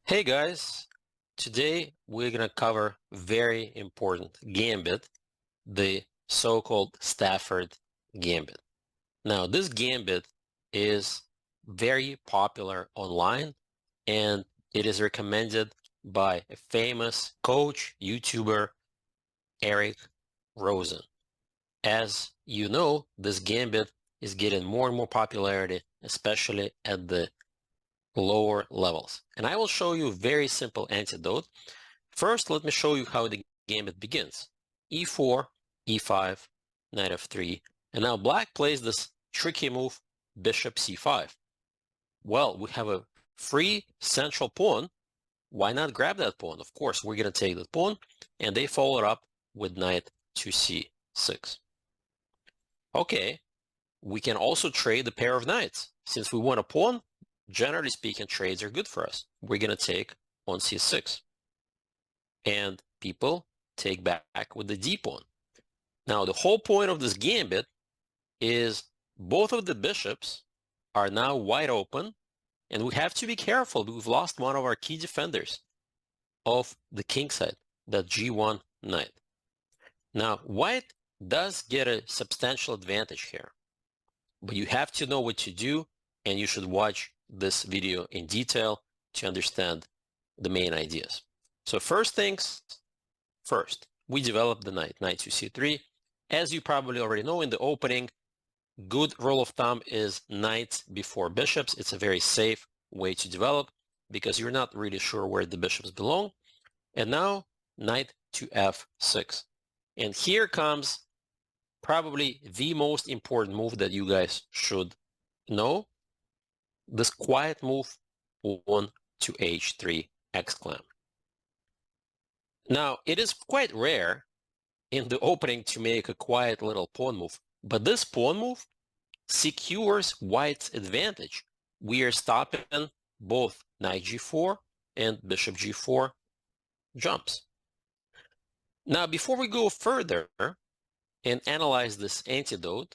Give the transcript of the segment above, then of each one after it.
Hey guys, today we're going to cover very important gambit, the so-called Stafford Gambit. Now, this gambit is very popular online and it is recommended by a famous coach, YouTuber, Eric Rosen. As you know, this gambit is getting more and more popularity, especially at the lower levels. And I will show you a very simple antidote. First, let me show you how the gambit begins. E4, E5, knight f3, and now black plays this tricky move, bishop c5. Well, we have a free central pawn. Why not grab that pawn? Of course, we're going to take that pawn, and they follow it up with knight to c6. Okay, we can also trade the pair of knights. Since we want a pawn, generally speaking, trades are good for us. We're going to take on c6. And people take back with the d pawn. Now, the whole point of this gambit is both of the bishops are now wide open, and we have to be careful. We've lost one of our key defenders of the king side, that g1 knight. Now, white does get a substantial advantage here, but you have to know what to do, and you should watch this video in detail to understand the main ideas. So first things first, we develop the knight to c3. As you probably already know in the opening, good rule of thumb is knight before bishops. It's a very safe way to develop because you're not really sure where the bishops belong. And now knight to f6. And here comes probably the most important move that you guys should know. This quiet move, pawn to h3 𝐥𝐸. Now, it is quite rare in the opening to make a quiet little pawn move, but this pawn move secures white's advantage. We are stopping both knight g4 and bishop g4 jumps. Now, before we go further and analyze this antidote,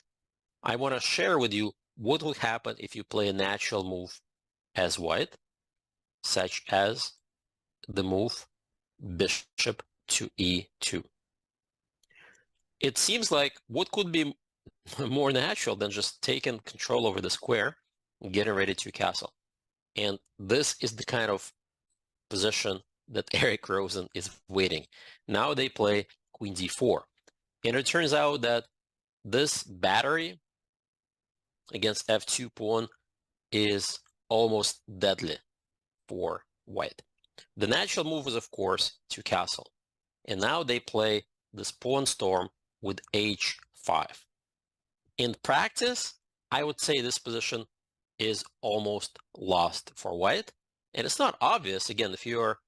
I want to share with you what will happen if you play a natural move as white, such as the move bishop to e2. It seems like what could be more natural than just taking control over the square and getting ready to castle. And this is the kind of position that Eric Rosen is waiting. Now they play queen d4. And it turns out that this battery against f2 pawn is almost deadly for white. The natural move is, of course, to castle. And now they play this pawn storm with h5. In practice, I would say this position is almost lost for white. And it's not obvious. Again, if you're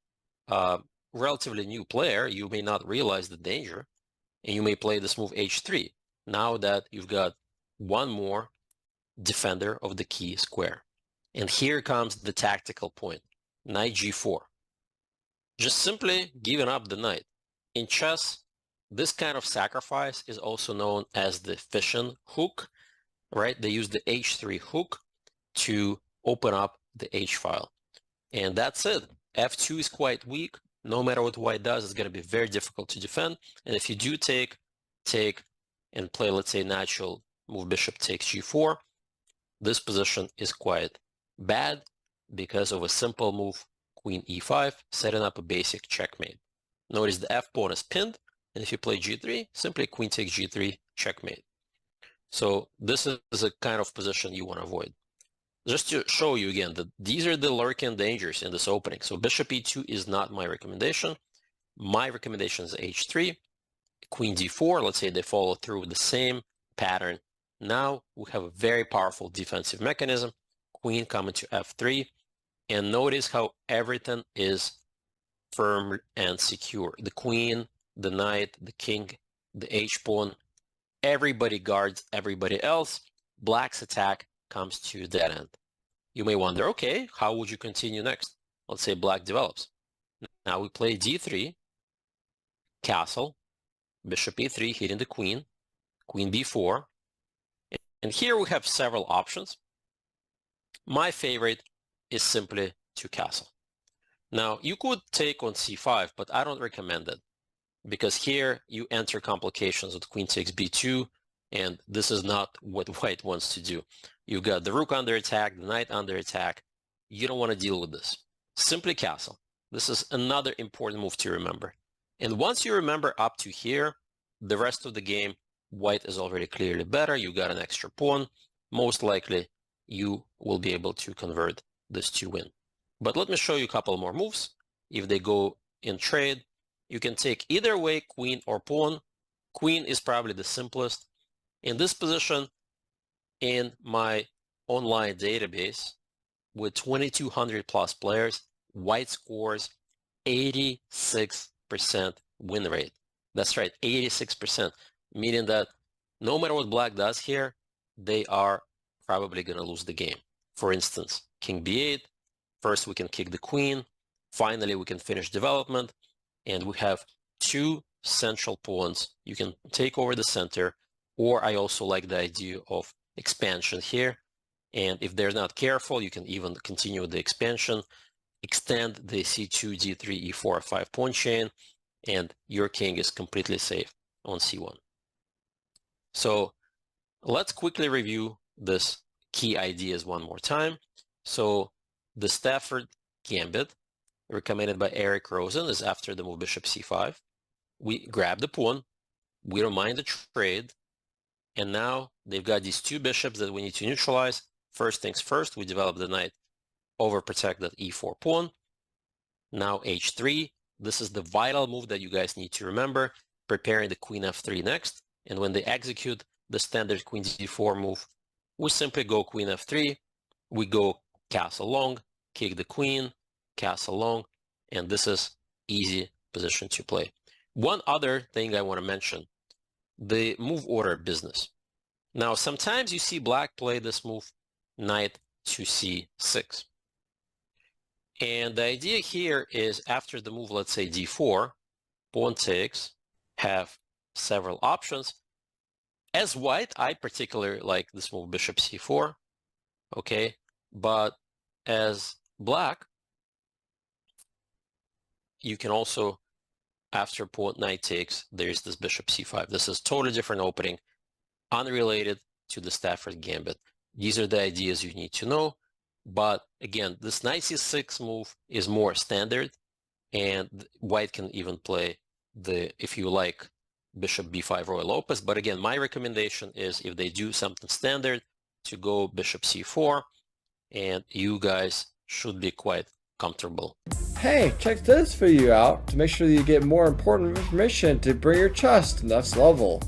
a relatively new player, you may not realize the danger, and you may play this move h3. Now that you've got one more defender of the key square. And here comes the tactical point, knight g4. Just simply giving up the knight. In chess, this kind of sacrifice is also known as the fishing hook, right? They use the h3 hook to open up the h file. And that's it. f2 is quite weak. No matter what white does, it's going to be very difficult to defend. And if you do take and play, let's say, natural move bishop takes g4, this position is quite bad because of a simple move, queen e5, setting up a basic checkmate. Notice the f pawn is pinned, and if you play g3, simply queen takes g3, checkmate. So this is a kind of position you want to avoid. Just to show you again that these are the lurking dangers in this opening. So bishop e2 is not my recommendation. My recommendation is h3, queen d4. Let's say they follow through with the same pattern. Now we have a very powerful defensive mechanism, queen coming to f3, and notice how everything is firm and secure. The queen, the knight, the king, the h-pawn, everybody guards everybody else. Black's attack comes to dead end. You may wonder, okay, how would you continue next? Let's say black develops. Now we play d3, castle, bishop e3, hitting the queen, queen b4, and here we have several options. My favorite is simply to castle. Now, you could take on c5, but I don't recommend it, because here you enter complications with queen takes b2, and this is not what white wants to do. You got the rook under attack, the knight under attack. You don't want to deal with this. Simply castle. This is another important move to remember. And once you remember up to here, the rest of the game, white is already clearly better. You got an extra pawn. Most likely, you will be able to convert this to win. But let me show you a couple more moves. If they go in trade, you can take either way, queen or pawn. Queen is probably the simplest. In this position, in my online database, with 2,200 plus players, white scores 86% win rate. That's right, 86%, meaning that no matter what black does here, they are probably going to lose the game. For instance, king b8, first we can kick the queen, finally we can finish development, and we have two central pawns. You can take over the center, or I also like the idea of expansion here. And if they're not careful, you can even continue the expansion, extend the c2, d3, e4, 5 pawn chain, and your king is completely safe on c1. So let's quickly review this key ideas one more time. So the Stafford Gambit, recommended by Eric Rosen, is after the move bishop c5. We grab the pawn, we don't mind the trade, and now they've got these two bishops that we need to neutralize. First things first, we develop the knight over protect that e4 pawn. Now h3. This is the vital move that you guys need to remember, preparing the queen f3 next. And when they execute the standard queen d4 move, we simply go queen f3. We go castle long, kick the queen, castle long, and this is easy position to play. One other thing I want to mention, the move order business. Now, sometimes you see black play this move, knight to c6. And the idea here is after the move, let's say d4, pawn takes, have several options. As white, I particularly like this move bishop c4, okay? But as black, you can also, after pawn knight takes, there's this bishop c5. This is totally different opening, unrelated to the Stafford Gambit. These are the ideas you need to know. But again, this knight c6 move is more standard, and white can even play the, if you like, bishop b5 Royal Opus. But again, my recommendation is if they do something standard, to go bishop c4, and you guys should be quite comfortable. Hey, check this video out to make sure that you get more important information to bring your chess to the next level.